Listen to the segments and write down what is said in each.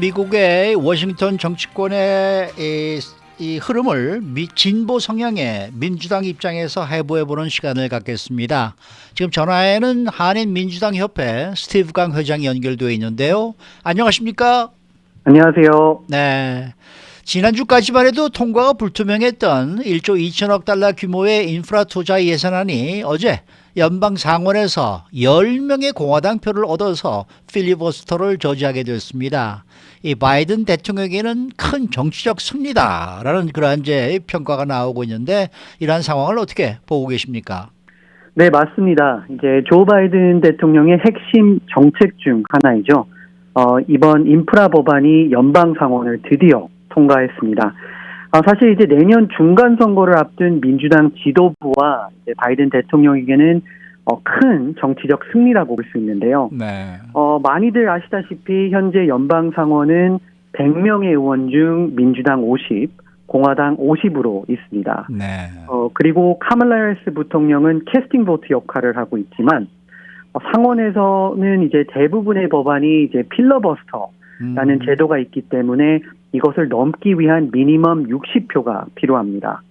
미국의 워싱턴 정치권의 이 흐름을 진보 성향의 민주당 입장에서 해부해보는 시간을 갖겠습니다. 지금 전화에는 한인민주당협회 스티브 강 회장이 연결되어 있는데요. 안녕하십니까? 안녕하세요. 네. 지난주까지만 해도 통과가 불투명했던 1조 2천억 달러 규모의 인프라 투자 예산안이 어제 연방 상원에서 10명의 공화당 표를 얻어서 필리버스터를 저지하게 됐습니다. 이 바이든 대통령에게는 큰 정치적 승리다라는 그러한 이제 평가가 나오고 있는데 이러한 상황을 어떻게 보고 계십니까? 네, 맞습니다. 이제 조 바이든 대통령의 핵심 정책 중 하나이죠. 이번 인프라 법안이 연방 상원을 드디어 통과했습니다. 사실 이제 내년 중간 선거를 앞둔 민주당 지도부와 이제 바이든 대통령에게는 큰 정치적 승리라고 볼 수 있는데요. 네. 많이들 아시다시피 현재 연방 상원은 100명의 의원 중 민주당 50, 공화당 50으로 있습니다. 네. 그리고 카멀라 해리스 부통령은 캐스팅 보트 역할을 하고 있지만 상원에서는 이제 대부분의 법안이 이제 필러버스터라는 제도가 있기 때문에 이것을 넘기 위한 미니멈 60표가 필요합니다.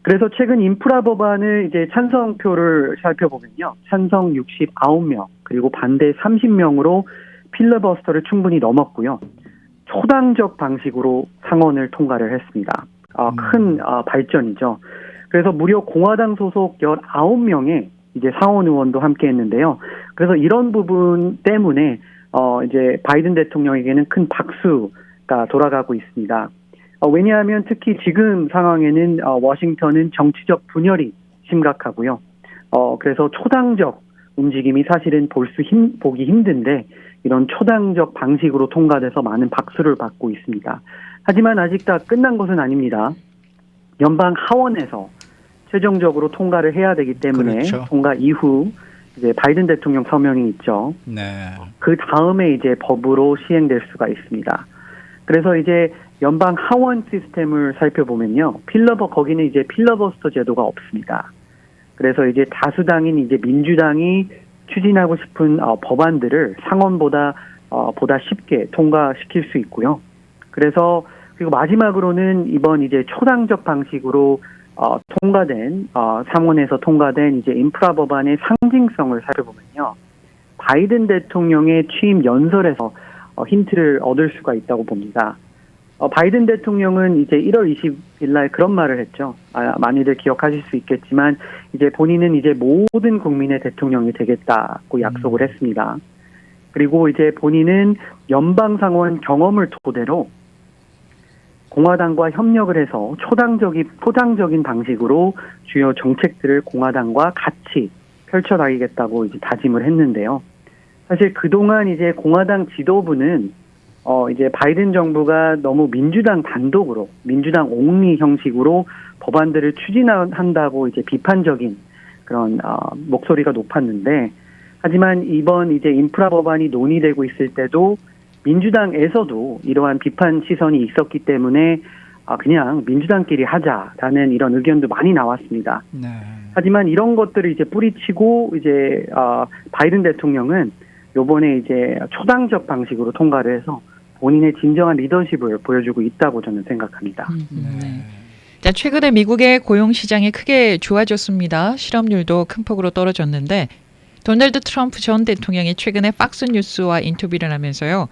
그래서 최근 인프라 법안을 이제 찬성표를 살펴보면요. 찬성 69명, 그리고 반대 30명으로 필러버스터를 충분히 넘었고요. 초당적 방식으로 상원을 통과를 했습니다. 큰 발전이죠. 그래서 무려 공화당 소속 19명의 이제 상원 의원도 함께 했는데요. 그래서 이런 부분 때문에 이제 바이든 대통령에게는 큰 박수가 돌아가고 있습니다. 왜냐하면 특히 지금 상황에는 워싱턴은 정치적 분열이 심각하고요. 그래서 초당적 움직임이 사실은 보기 힘든데 이런 초당적 방식으로 통과돼서 많은 박수를 받고 있습니다. 하지만 아직 다 끝난 것은 아닙니다. 연방 하원에서 최종적으로 통과를 해야 되기 때문에 그렇죠. 통과 이후 이제 바이든 대통령 서명이 있죠. 네. 그 다음에 이제 법으로 시행될 수가 있습니다. 그래서 이제 연방 하원 시스템을 살펴보면요. 거기는 이제 필러버스터 제도가 없습니다. 그래서 이제 다수당인 이제 민주당이 추진하고 싶은 법안들을 상원보다 보다 쉽게 통과시킬 수 있고요. 그래서 그리고 마지막으로는 이번 이제 초당적 방식으로 통과된 상원에서 통과된 이제 인프라 법안의 상징성을 살펴보면요. 바이든 대통령의 취임 연설에서 힌트를 얻을 수가 있다고 봅니다. 바이든 대통령은 이제 1월 20일 날 그런 말을 했죠. 많이들 기억하실 수 있겠지만 이제 본인은 이제 모든 국민의 대통령이 되겠다고 약속을 했습니다. 그리고 이제 본인은 연방상원 경험을 토대로 공화당과 협력을 해서 포장적인 방식으로 주요 정책들을 공화당과 같이 펼쳐나가겠다고 이제 다짐을 했는데요. 사실 그동안 이제 공화당 지도부는 이제 바이든 정부가 너무 민주당 단독으로, 민주당 옹리 형식으로 법안들을 추진한다고 이제 비판적인 그런 목소리가 높았는데, 하지만 이번 이제 인프라 법안이 논의되고 있을 때도 민주당에서도 이러한 비판 시선이 있었기 때문에 그냥 민주당끼리 하자라는 이런 의견도 많이 나왔습니다. 네. 하지만 이런 것들을 이제 뿌리치고 이제 바이든 대통령은 요번에 이제 초당적 방식으로 통과를 해서 본인의 진정한 리더십을 보여주고 있다고 저는 생각합니다. 네. 자, 최근에 미국의 고용 시장이 크게 좋아졌습니다. 실업률도 큰 폭으로 떨어졌는데 도널드 트럼프 전 대통령이 최근에 팍스뉴스와 인터뷰를 하면서요.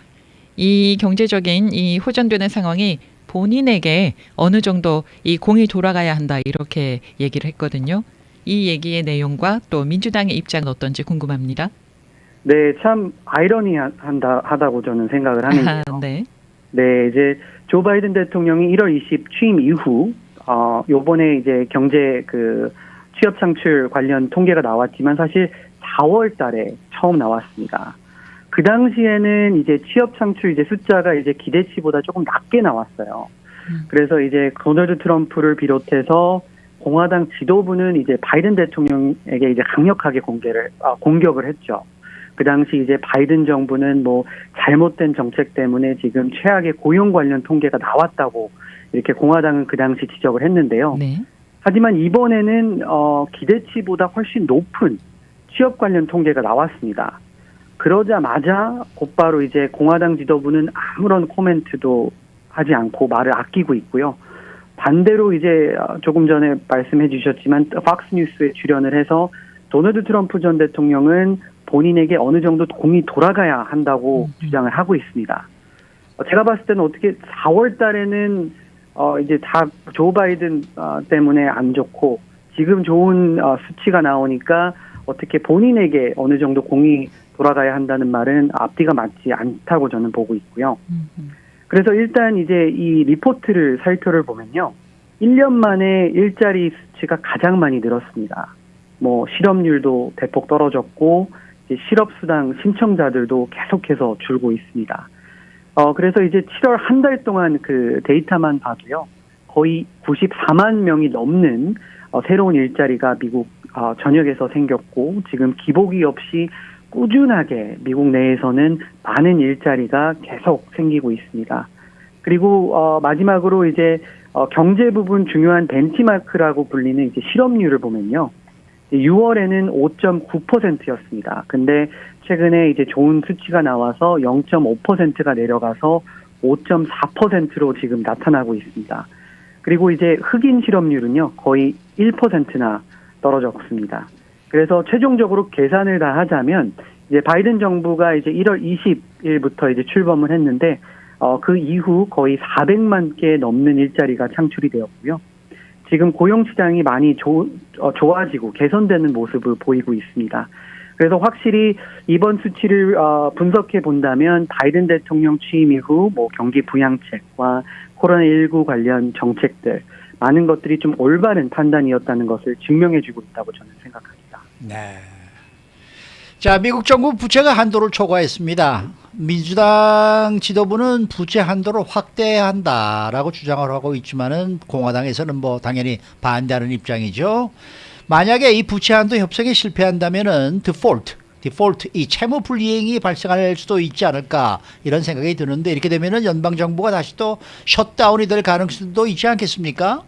이 경제적인 이 호전되는 상황이 본인에게 어느 정도 이 공이 돌아가야 한다 이렇게 얘기를 했거든요. 이 얘기의 내용과 또 민주당의 입장은 어떤지 궁금합니다. 네, 참 아이러니하다고 저는 생각을 하는데요. 네. 네, 이제 조 바이든 대통령이 1월 20 취임 이후 요번에 이제 경제 취업 창출 관련 통계가 나왔지만 사실 4월 달에 처음 나왔습니다. 그 당시에는 이제 취업 창출 이제 숫자가 이제 기대치보다 조금 낮게 나왔어요. 그래서 이제 도널드 트럼프를 비롯해서 공화당 지도부는 이제 바이든 대통령에게 이제 강력하게 공격을 했죠. 그 당시 이제 바이든 정부는 뭐 잘못된 정책 때문에 지금 최악의 고용 관련 통계가 나왔다고 이렇게 공화당은 그 당시 지적을 했는데요. 네. 하지만 이번에는 기대치보다 훨씬 높은 취업 관련 통계가 나왔습니다. 그러자마자 곧바로 이제 공화당 지도부는 아무런 코멘트도 하지 않고 말을 아끼고 있고요. 반대로 이제 조금 전에 말씀해 주셨지만 팍스뉴스에 출연을 해서 도널드 트럼프 전 대통령은 본인에게 어느 정도 공이 돌아가야 한다고 주장을 하고 있습니다. 제가 봤을 때는 어떻게 4월 달에는 이제 다 조 바이든 때문에 안 좋고 지금 좋은 수치가 나오니까 어떻게 본인에게 어느 정도 공이 돌아가야 한다는 말은 앞뒤가 맞지 않다고 저는 보고 있고요. 그래서 일단 이제 이 리포트를 살펴를 보면요. 1년 만에 일자리 수치가 가장 많이 늘었습니다. 뭐 실업률도 대폭 떨어졌고 이제 실업수당 신청자들도 계속해서 줄고 있습니다. 그래서 이제 7월 한 달 동안 그 데이터만 봐도요. 거의 94만 명이 넘는 새로운 일자리가 미국 전역에서 생겼고 지금 기복이 없이 꾸준하게 미국 내에서는 많은 일자리가 계속 생기고 있습니다. 그리고 마지막으로 이제 경제 부분 중요한 벤치마크라고 불리는 이제 실업률을 보면요. 6월에는 5.9%였습니다. 근데 최근에 이제 좋은 수치가 나와서 0.5%가 내려가서 5.4%로 지금 나타나고 있습니다. 그리고 이제 흑인 실업률은요, 거의 1%나 떨어졌습니다. 그래서 최종적으로 계산을 다 하자면, 이제 바이든 정부가 이제 1월 20일부터 이제 출범을 했는데, 그 이후 거의 400만 개 넘는 일자리가 창출이 되었고요. 지금 고용시장이 많이 좋아지고 개선되는 모습을 보이고 있습니다. 그래서 확실히 이번 수치를 분석해 본다면 바이든 대통령 취임 이후 뭐 경기 부양책과 코로나19 관련 정책들 많은 것들이 좀 올바른 판단이었다는 것을 증명해주고 있다고 저는 생각합니다. 네. 자, 미국 정부 부채가 한도를 초과했습니다. 민주당 지도부는 부채 한도를 확대해야 한다라고 주장을 하고 있지만은 공화당에서는 뭐 당연히 반대하는 입장이죠. 만약에 이 부채 한도 협상에 실패한다면은 디폴트 이 채무 불이행이 발생할 수도 있지 않을까 이런 생각이 드는데 이렇게 되면은 연방 정부가 다시 또 셧다운이 될 가능성도 있지 않겠습니까?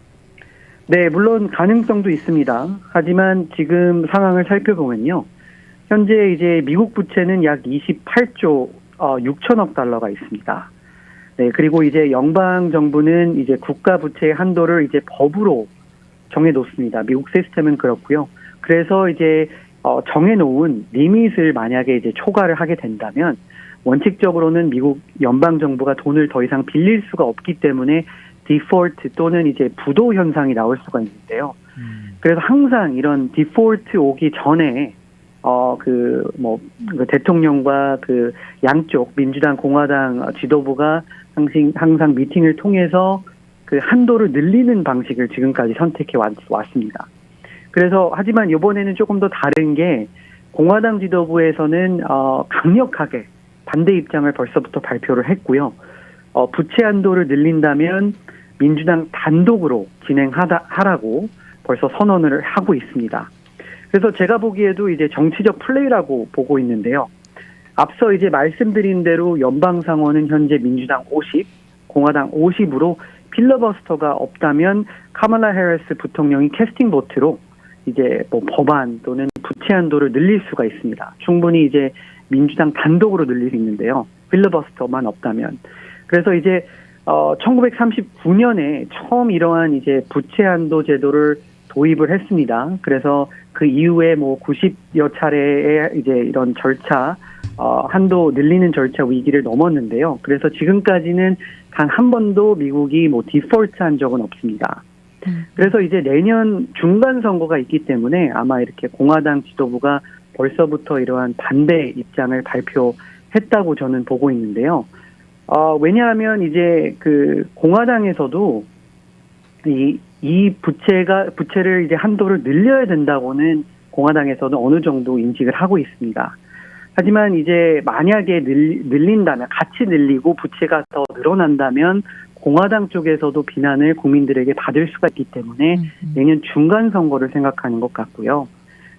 네, 물론 가능성도 있습니다. 하지만 지금 상황을 살펴보면요. 현재 이제 미국 부채는 약 28조 6천억 달러가 있습니다. 네, 그리고 이제 연방 정부는 이제 국가 부채의 한도를 이제 법으로 정해놓습니다. 미국 시스템은 그렇고요. 그래서 이제 정해놓은 리밋을 만약에 이제 초과를 하게 된다면 원칙적으로는 미국 연방 정부가 돈을 더 이상 빌릴 수가 없기 때문에 디폴트 또는 이제 부도 현상이 나올 수가 있는데요. 그래서 항상 이런 디폴트 오기 전에 그 대통령과 그 양쪽 민주당 공화당 지도부가 항상 미팅을 통해서 그 한도를 늘리는 방식을 지금까지 선택해 왔습니다. 그래서 하지만 이번에는 조금 더 다른 게 공화당 지도부에서는 강력하게 반대 입장을 벌써부터 발표를 했고요. 부채 한도를 늘린다면 민주당 단독으로 진행하라고 벌써 선언을 하고 있습니다. 그래서 제가 보기에도 이제 정치적 플레이라고 보고 있는데요. 앞서 이제 말씀드린 대로 연방 상원은 현재 민주당 50, 공화당 50으로 필러버스터가 없다면 카말라 해리스 부통령이 캐스팅 보트로 이제 뭐 법안 또는 부채 한도를 늘릴 수가 있습니다. 충분히 이제 민주당 단독으로 늘릴 수 있는데요. 필러버스터만 없다면. 그래서 이제 1939년에 처음 이러한 이제 부채 한도 제도를 도입을 했습니다. 그래서 그 이후에 뭐 90여 차례의 이제 이런 절차, 한도 늘리는 절차 위기를 넘었는데요. 그래서 지금까지는 단 한 번도 미국이 뭐 디폴트한 적은 없습니다. 그래서 이제 내년 중간 선거가 있기 때문에 아마 이렇게 공화당 지도부가 벌써부터 이러한 반대 입장을 발표했다고 저는 보고 있는데요. 왜냐하면 이제 그 공화당에서도 이 부채를 이제 한도를 늘려야 된다고는 공화당에서는 어느 정도 인식을 하고 있습니다. 하지만 이제 만약에 늘린다면 같이 늘리고 부채가 더 늘어난다면 공화당 쪽에서도 비난을 국민들에게 받을 수가 있기 때문에 내년 중간 선거를 생각하는 것 같고요.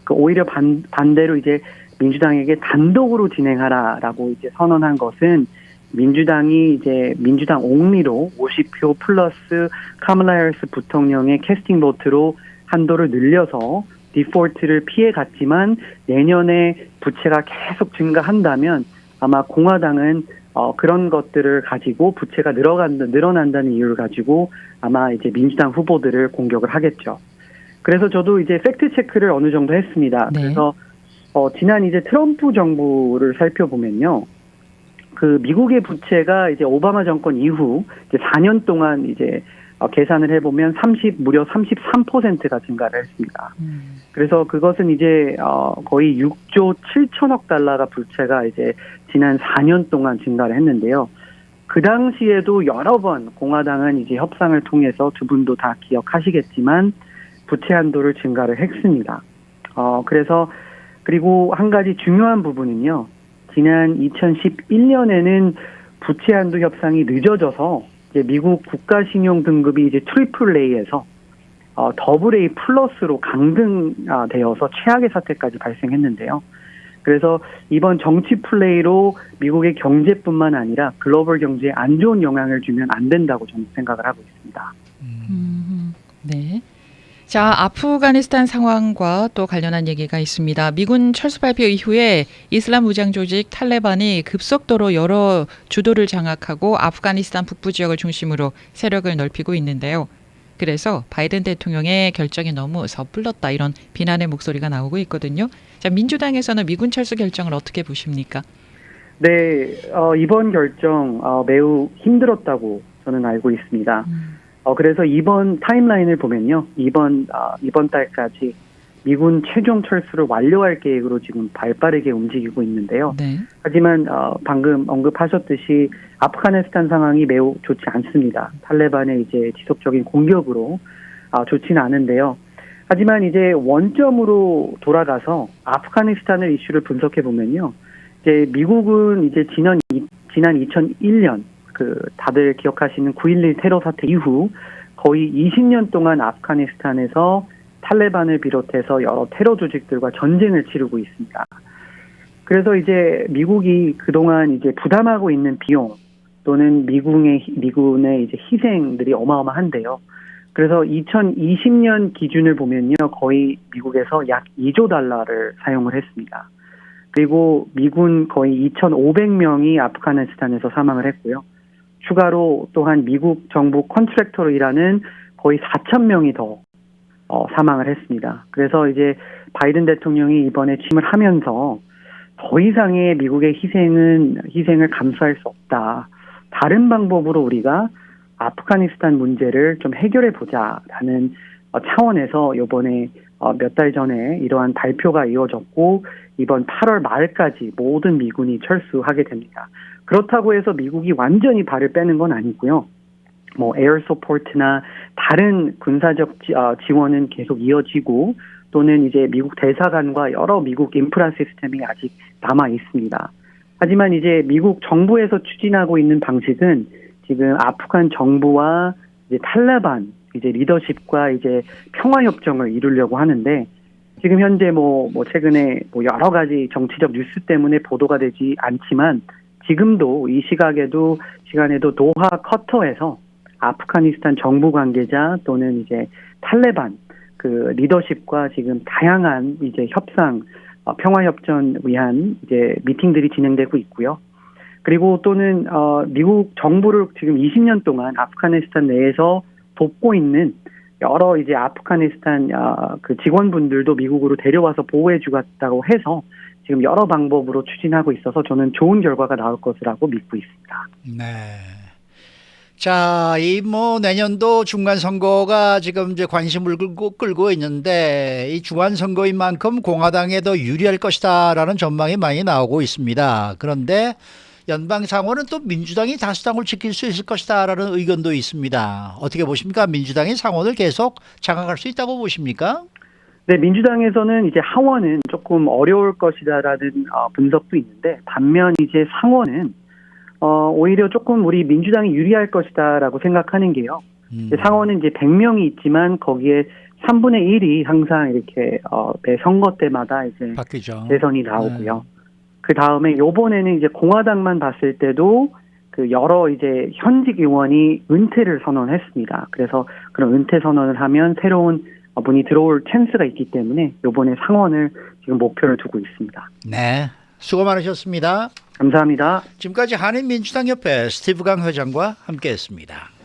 오히려 반대로 이제 민주당에게 단독으로 진행하라라고 이제 선언한 것은 민주당이 이제 민주당 옹리로 50표 플러스 카말라 해리스 부통령의 캐스팅 보트로 한도를 늘려서 디폴트를 피해갔지만 내년에 부채가 계속 증가한다면 아마 공화당은 그런 것들을 가지고 부채가 늘어난다는 이유를 가지고 아마 이제 민주당 후보들을 공격을 하겠죠. 그래서 저도 이제 팩트 체크를 어느 정도 했습니다. 네. 그래서 지난 이제 트럼프 정부를 살펴보면요. 그 미국의 부채가 이제 오바마 정권 이후 이제 4년 동안 이제 계산을 해보면 무려 33%가 증가를 했습니다. 그래서 그것은 이제 거의 6조 7천억 달러가 부채가 이제 지난 4년 동안 증가를 했는데요. 그 당시에도 여러 번 공화당은 이제 협상을 통해서 두 분도 다 기억하시겠지만 부채 한도를 증가를 했습니다. 그래서 그리고 한 가지 중요한 부분은요. 지난 2011년에는 부채 한도 협상이 늦어져서 이제 미국 국가 신용 등급이 이제 트리플 A에서 더블 A 플러스로 강등되어서 최악의 사태까지 발생했는데요. 그래서 이번 정치 플레이로 미국의 경제뿐만 아니라 글로벌 경제에 안 좋은 영향을 주면 안 된다고 저는 생각을 하고 있습니다. 네. 자, 아프가니스탄 상황과 또 관련한 얘기가 있습니다. 미군 철수 발표 이후에 이슬람 무장 조직 탈레반이 급속도로 여러 주도를 장악하고 아프가니스탄 북부 지역을 중심으로 세력을 넓히고 있는데요. 그래서 바이든 대통령의 결정이 너무 섣불렀다 이런 비난의 목소리가 나오고 있거든요. 자, 민주당에서는 미군 철수 결정을 어떻게 보십니까? 네, 이번 결정 매우 힘들었다고 저는 알고 있습니다. 그래서 이번 타임라인을 보면요. 이번 달까지 미군 최종 철수를 완료할 계획으로 지금 발빠르게 움직이고 있는데요. 네. 하지만 방금 언급하셨듯이 아프가니스탄 상황이 매우 좋지 않습니다. 탈레반의 이제 지속적인 공격으로 좋지는 않은데요. 하지만 이제 원점으로 돌아가서 아프가니스탄의 이슈를 분석해 보면요. 이제 미국은 이제 지난 2001년 다들 기억하시는 9.11 테러 사태 이후 거의 20년 동안 아프가니스탄에서 탈레반을 비롯해서 여러 테러 조직들과 전쟁을 치르고 있습니다. 그래서 이제 미국이 그동안 이제 부담하고 있는 비용 또는 미군의 이제 희생들이 어마어마한데요. 그래서 2020년 기준을 보면요. 거의 미국에서 약 2조 달러를 사용을 했습니다. 그리고 미군 거의 2,500명이 아프가니스탄에서 사망을 했고요. 추가로 또한 미국 정부 컨트랙터로 일하는 거의 4,000명이 더 사망을 했습니다. 그래서 이제 바이든 대통령이 이번에 취임을 하면서 더 이상의 미국의 희생을 감수할 수 없다. 다른 방법으로 우리가 아프가니스탄 문제를 좀 해결해 보자라는 차원에서 이번에 몇 달 전에 이러한 발표가 이어졌고 이번 8월 말까지 모든 미군이 철수하게 됩니다. 그렇다고 해서 미국이 완전히 발을 빼는 건 아니고요. 뭐 에어 서포트나 다른 군사적 지원은 계속 이어지고 또는 이제 미국 대사관과 여러 미국 인프라 시스템이 아직 남아 있습니다. 하지만 이제 미국 정부에서 추진하고 있는 방식은 지금 아프간 정부와 이제 탈레반 이제 리더십과 이제 평화 협정을 이루려고 하는데 지금 현재 뭐 최근에 여러 가지 정치적 뉴스 때문에 보도가 되지 않지만 지금도 이 시간에도 도하 커터에서 아프가니스탄 정부 관계자 또는 이제 탈레반 그 리더십과 지금 다양한 이제 협상 평화 협정 위한 이제 미팅들이 진행되고 있고요. 그리고 또는 미국 정부를 지금 20년 동안 아프가니스탄 내에서 돕고 있는 여러 이제 아프가니스탄 그 직원분들도 미국으로 데려와서 보호해 주겠다고 해서 지금 여러 방법으로 추진하고 있어서 저는 좋은 결과가 나올 것이라고 믿고 있습니다. 네. 자, 내년도 중간 선거가 지금 이제 관심을 끌고 있는데 이 중간 선거인 만큼 공화당에 더 유리할 것이다라는 전망이 많이 나오고 있습니다. 그런데 연방 상원은 또 민주당이 다수당을 지킬 수 있을 것이다라는 의견도 있습니다. 어떻게 보십니까? 민주당이 상원을 계속 장악할 수 있다고 보십니까? 네, 민주당에서는 이제 하원은 조금 어려울 것이다라는 분석도 있는데 반면 이제 상원은 오히려 조금 우리 민주당이 유리할 것이다라고 생각하는 게요. 상원은 이제 100명이 있지만 거기에 3분의 1이 항상 이렇게 매 선거 때마다 이제 바뀌죠. 대선이 나오고요. 그 다음에 요번에는 이제 공화당만 봤을 때도 그 여러 이제 현직 의원이 은퇴를 선언했습니다. 그래서 그런 은퇴 선언을 하면 새로운 문이 들어올 찬스가 있기 때문에 이번에 상원을 지금 목표를 두고 있습니다. 네, 수고 많으셨습니다. 감사합니다. 지금까지 한인민주당 협회 스티브 강 회장과 함께했습니다.